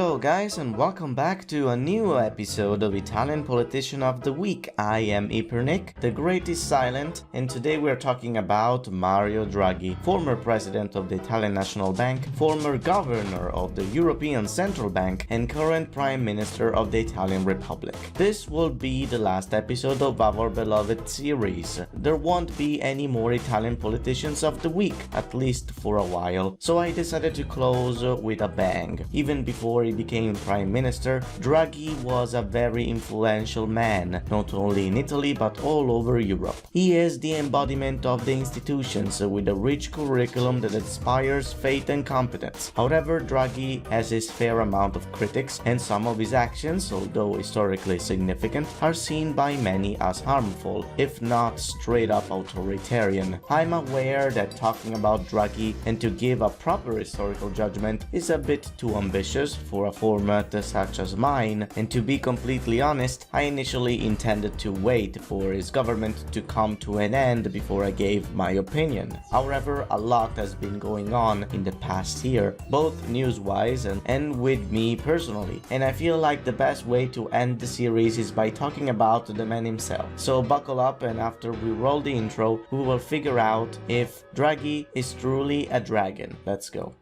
Hello guys and welcome back to a new episode of Italian Politician of the Week. I am Ipernick, the great is silent, and today we are talking about Mario Draghi, former president of the Italian National Bank, former governor of the European Central Bank, and current prime minister of the Italian Republic. This will be the last episode of our beloved series. There won't be any more Italian politicians of the week, at least for a while, so I decided to close with a bang. Even before he became prime minister, Draghi was a very influential man, not only in Italy but all over Europe. He is the embodiment of the institutions with a rich curriculum that inspires faith and competence. However, Draghi has his fair amount of critics, and some of his actions, although historically significant, are seen by many as harmful, if not straight up authoritarian. I'm aware that talking about Draghi and to give a proper historical judgment is a bit too ambitious for a format such as mine, and to be completely honest, I initially intended to wait for his government to come to an end before I gave my opinion. However, a lot has been going on in the past year, both news-wise and with me personally, and I feel like the best way to end the series is by talking about the man himself. So buckle up, and after we roll the intro, we will figure out if Draghi is truly a dragon. Let's go.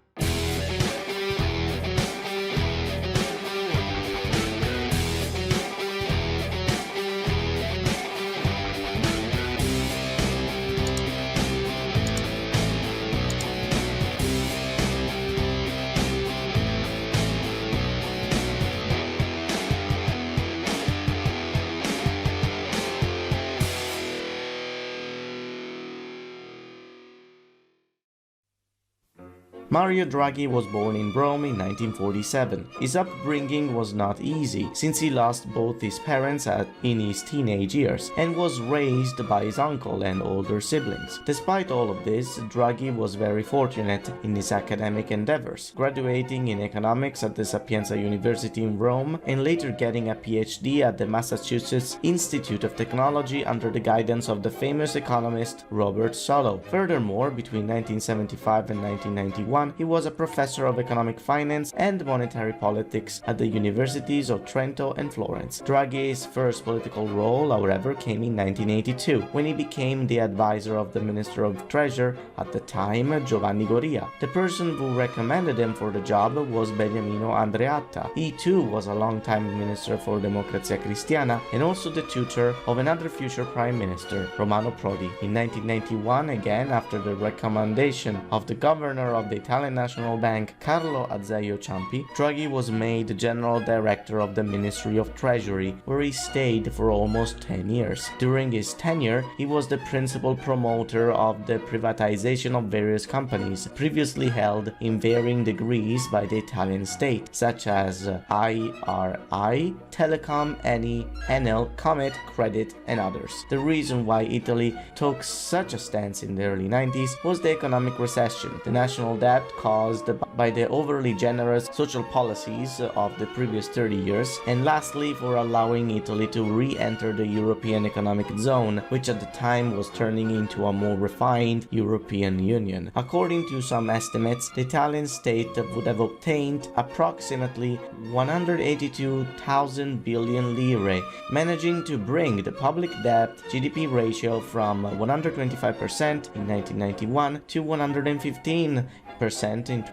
Mario Draghi was born in Rome in 1947. His upbringing was not easy, since he lost both his parents in his teenage years, and was raised by his uncle and older siblings. Despite all of this, Draghi was very fortunate in his academic endeavors, graduating in economics at the Sapienza University in Rome, and later getting a PhD at the Massachusetts Institute of Technology under the guidance of the famous economist Robert Solow. Furthermore, between 1975 and 1991, he was a professor of economic finance and monetary politics at the universities of Trento and Florence. Draghi's first political role, however, came in 1982, when he became the advisor of the Minister of Treasure at the time, Giovanni Goria. The person who recommended him for the job was Beniamino Andreatta. He too was a long-time minister for Democrazia Cristiana and also the tutor of another future prime minister, Romano Prodi. In 1991, again after the recommendation of the governor of the Italian National Bank, Carlo Azeglio Ciampi, Draghi was made General Director of the Ministry of Treasury, where he stayed for almost 10 years. During his tenure, he was the principal promoter of the privatization of various companies previously held in varying degrees by the Italian state, such as IRI, Telecom, Eni, Enel, Comet, Credit, and others. The reason why Italy took such a stance in the early 90s was the economic recession, the national debt caused by the overly generous social policies of the previous 30 years, and lastly for allowing Italy to re-enter the European Economic Zone, which at the time was turning into a more refined European Union. According to some estimates, the Italian state would have obtained approximately 182,000 billion lire, managing to bring the public debt GDP ratio from 125% in 1991 to 115%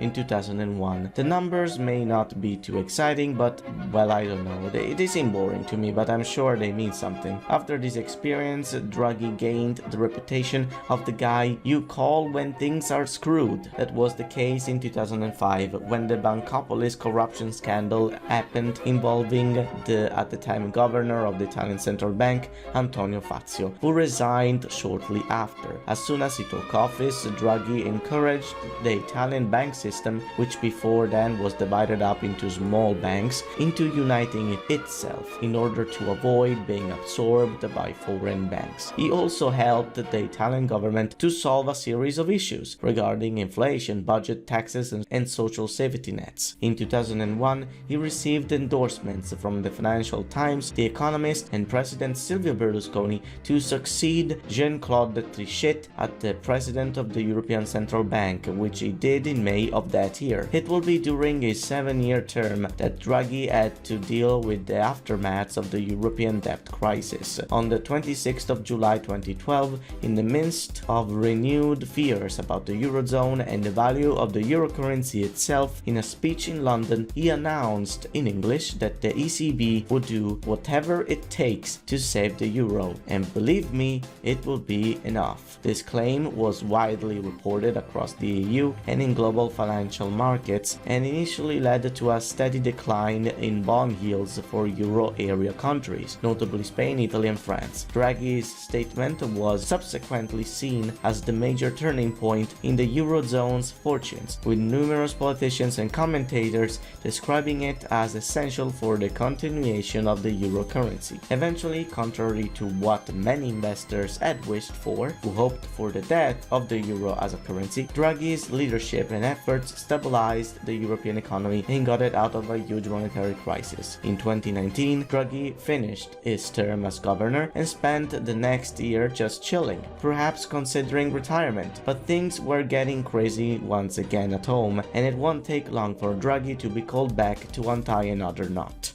in 2001. The numbers may not be too exciting, but, well, I don't know, they seem boring to me, but I'm sure they mean something. After this experience, Draghi gained the reputation of the guy you call when things are screwed. That was the case in 2005, when the Bancopolis corruption scandal happened involving the, at the time, governor of the Italian Central Bank, Antonio Fazio, who resigned shortly after. As soon as he took office, Draghi encouraged the Italian bank system, which before then was divided up into small banks, into uniting itself in order to avoid being absorbed by foreign banks. He also helped the Italian government to solve a series of issues regarding inflation, budget, taxes, and social safety nets. In 2001, he received endorsements from the Financial Times, The Economist, and President Silvio Berlusconi to succeed Jean-Claude Trichet as the president of the European Central Bank, which he did in May of that year. It will be during his 7-year term that Draghi had to deal with the aftermaths of the European debt crisis. On the 26th of July 2012, in the midst of renewed fears about the Eurozone and the value of the euro currency itself, in a speech in London, he announced in English that the ECB would do whatever it takes to save the euro, and believe me, it will be enough. This claim was widely reported across the EU and in global financial markets, and initially led to a steady decline in bond yields for euro area countries, notably Spain, Italy and France. Draghi's statement was subsequently seen as the major turning point in the Eurozone's fortunes, with numerous politicians and commentators describing it as essential for the continuation of the euro currency. Eventually, contrary to what many investors had wished for, who hoped for the death of the euro as a currency, Draghi's leadership and efforts stabilized the European economy and got it out of a huge monetary crisis. In 2019, Draghi finished his term as governor and spent the next year just chilling, perhaps considering retirement. But things were getting crazy once again at home, and it won't take long for Draghi to be called back to untie another knot.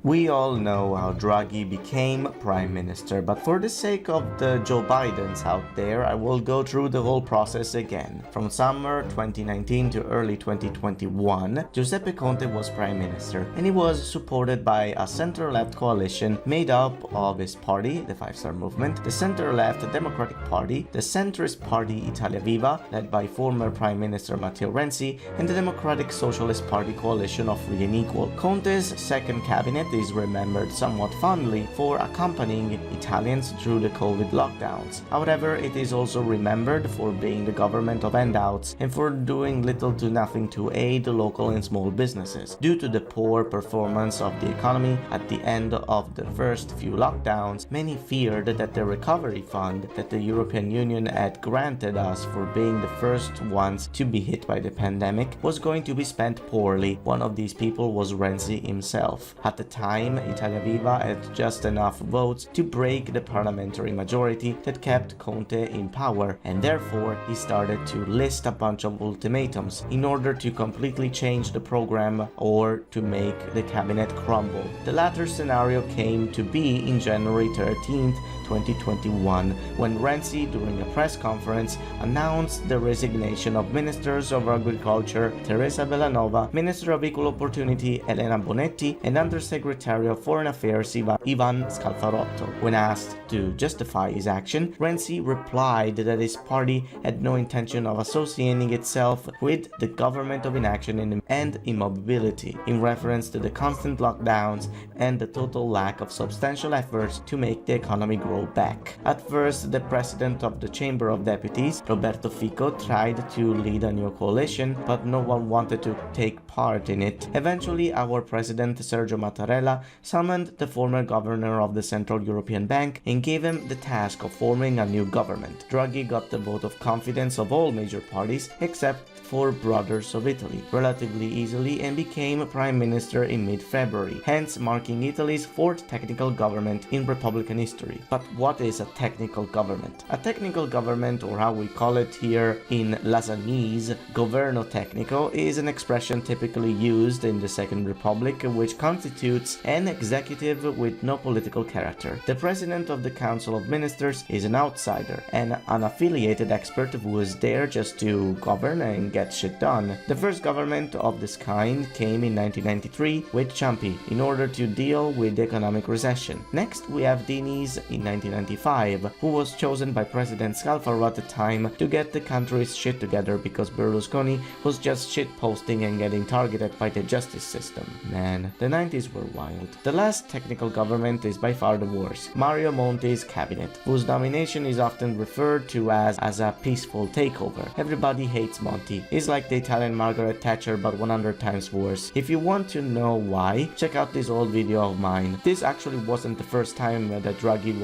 We all know how Draghi became Prime Minister, but for the sake of the Joe Bidens out there, I will go through the whole process again. From summer 2019 to early 2021, Giuseppe Conte was Prime Minister, and he was supported by a center-left coalition made up of his party, the Five Star Movement, the center-left Democratic Party, the centrist party Italia Viva, led by former Prime Minister Matteo Renzi, and the Democratic Socialist Party coalition of Free and Equal. Conte's second cabinet is remembered somewhat fondly for accompanying Italians through the COVID lockdowns. However, it is also remembered for being the government of handouts and for doing little to nothing to aid local and small businesses. Due to the poor performance of the economy at the end of the first few lockdowns, many feared that the recovery fund that the European Union had granted us for being the first ones to be hit by the pandemic was going to be spent poorly. One of these people was Renzi himself. At the time, Italia Viva had just enough votes to break the parliamentary majority that kept Conte in power, and therefore he started to list a bunch of ultimatums in order to completely change the program or to make the cabinet crumble. The latter scenario came to be in January 13th, 2021, when Renzi, during a press conference, announced the resignation of Ministers of Agriculture Teresa Bellanova, Minister of Equal Opportunity Elena Bonetti, and Undersecretary of Foreign Affairs Ivan Scalfarotto. When asked to justify his action, Renzi replied that his party had no intention of associating itself with the government of inaction and immobility, in reference to the constant lockdowns and the total lack of substantial efforts to make the economy grow back. At first, the president of the Chamber of Deputies, Roberto Fico, tried to lead a new coalition, but no one wanted to take part in it. Eventually, our president, Sergio Mattarella, summoned the former governor of the Central European Bank and gave him the task of forming a new government. Draghi got the vote of confidence of all major parties except for Brothers of Italy relatively easily and became Prime Minister in mid-February, hence marking Italy's fourth technical government in Republican history. But what is a technical government? A technical government, or how we call it here in Lasanese, governo tecnico, is an expression typically used in the Second Republic, which constitutes an executive with no political character. The president of the Council of Ministers is an outsider, an unaffiliated expert who is there just to govern and get shit done. The first government of this kind came in 1993 with Ciampi in order to deal with the economic recession. Next, we have Diniz in 1995, who was chosen by President Scalfaro at the time to get the country's shit together because Berlusconi was just shitposting and getting targeted by the justice system. Man, the 90s were wild. The last technical government is by far the worst, Mario Monti's cabinet, whose nomination is often referred to as a peaceful takeover. Everybody hates Monti, He's like the Italian Margaret Thatcher but 100 times worse. If you want to know why, check out this old video of mine. This actually wasn't the first time that Draghi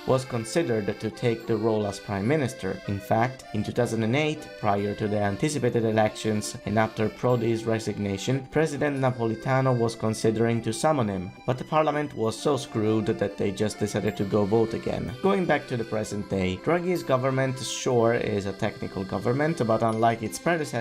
was considered to take the role as Prime Minister. In fact, in 2008, prior to the anticipated elections and after Prodi's resignation, President Napolitano was considering to summon him, but the parliament was so screwed that they just decided to go vote again. Going back to the present day, Draghi's government sure is a technical government, but unlike its predecessors,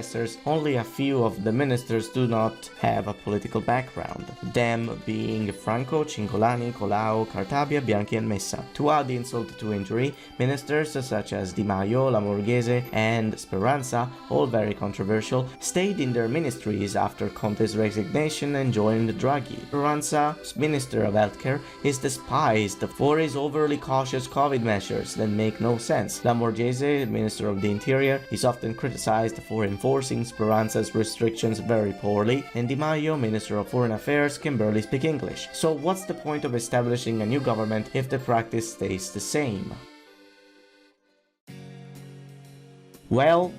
only a few of the ministers do not have a political background, them being Franco, Cingolani, Colau, Cartabia, Bianchi and Messa. To add insult to injury, ministers such as Di Maio, Lamorghese and Speranza, all very controversial, stayed in their ministries after Conte's resignation and joined Draghi. Speranza, Minister of Healthcare, is despised for his overly cautious COVID measures that make no sense. Lamorghese, Minister of the Interior, is often criticized for enforcing Speranza's restrictions very poorly, and Di Maio, Minister of Foreign Affairs, can barely speak English. So what's the point of establishing a new government if the practice stays the same? Well,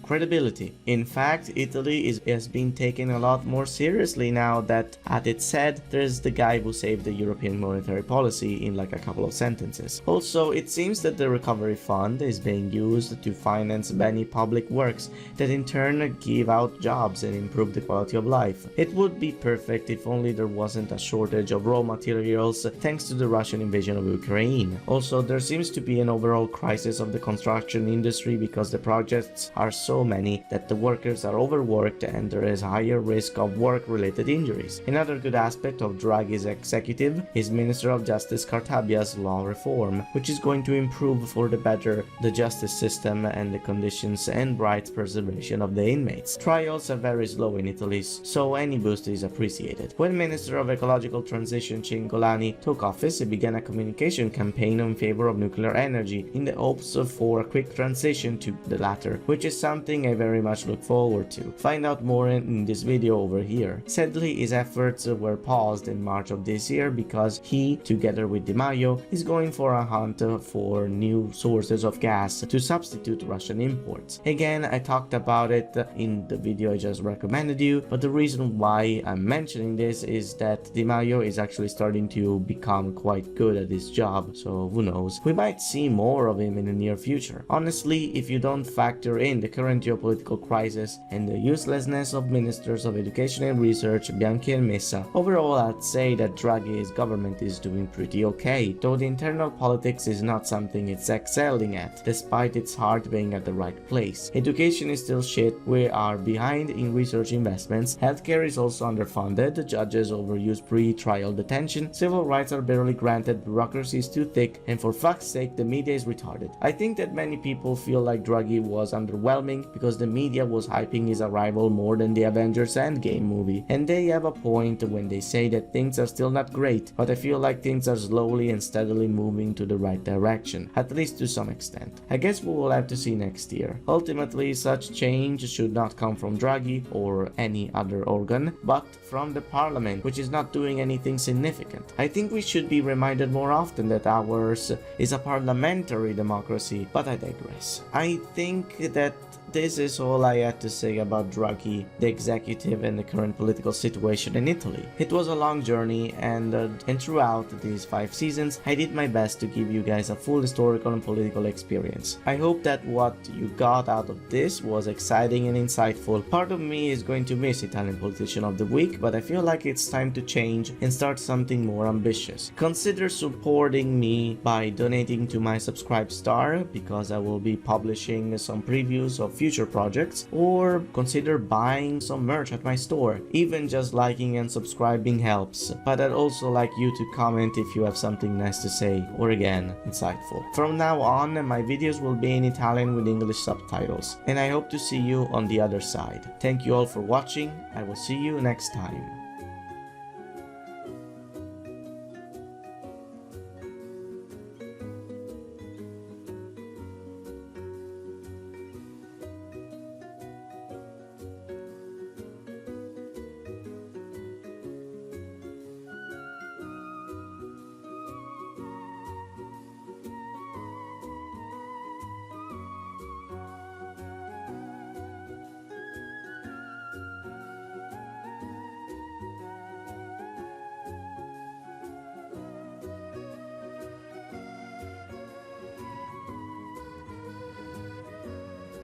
credibility. In fact, Italy has been taken a lot more seriously now that, as it said, there's the guy who saved the European monetary policy in like a couple of sentences. Also, it seems that the recovery fund is being used to finance many public works that in turn give out jobs and improve the quality of life. It would be perfect if only there wasn't a shortage of raw materials thanks to the Russian invasion of Ukraine. Also, there seems to be an overall crisis of the construction industry because the projects are so many that the workers are overworked and there is higher risk of work-related injuries. Another good aspect of Draghi's executive is Minister of Justice Cartabia's law reform, which is going to improve for the better the justice system and the conditions and rights preservation of the inmates. Trials are very slow in Italy, so any boost is appreciated. When Minister of Ecological Transition Cingolani took office, he began a communication campaign in favor of nuclear energy in the hopes for a quick transition to the latter, which is something I very much look forward to. Find out more in this video over here. Sadly, his efforts were paused in March of this year because he, together with Di Maio, is going for a hunt for new sources of gas to substitute Russian imports. Again, I talked about it in the video I just recommended you, but the reason why I'm mentioning this is that Di Maio is actually starting to become quite good at his job, so who knows, we might see more of him in the near future. Honestly, if you don't factor in the current geopolitical crisis and the uselessness of ministers of education and research, Bianchi and Messa, overall I'd say that Draghi's government is doing pretty okay, though the internal politics is not something it's excelling at, despite its heart being at the right place. Education is still shit, we are behind in research investments, healthcare is also underfunded, judges overuse pre-trial detention, civil rights are barely granted, bureaucracy is too thick, and for fuck's sake the media is retarded. I think that many people feel like Draghi was underwhelming because the media was hyping his arrival more than the Avengers Endgame movie, and they have a point when they say that things are still not great, but I feel like things are slowly and steadily moving to the right direction, at least to some extent. I guess we will have to see next year. Ultimately, such change should not come from Draghi or any other organ, but from the parliament, which is not doing anything significant. I think we should be reminded more often that ours is a parliamentary democracy, but I digress. I think that this is all I had to say about Draghi, the executive, and the current political situation in Italy. It was a long journey, and throughout these 5 seasons, I did my best to give you guys a full historical and political experience. I hope that what you got out of this was exciting and insightful. Part of me is going to miss Italian Politician of the Week, but I feel like it's time to change and start something more ambitious. Consider supporting me by donating to my Subscribe Star, because I will be publishing some previews of future projects, or consider buying some merch at my store. Even just liking and subscribing helps, but I'd also like you to comment if you have something nice to say, or again, insightful. From now on, my videos will be in Italian with English subtitles, and I hope to see you on the other side. Thank you all for watching, I will see you next time.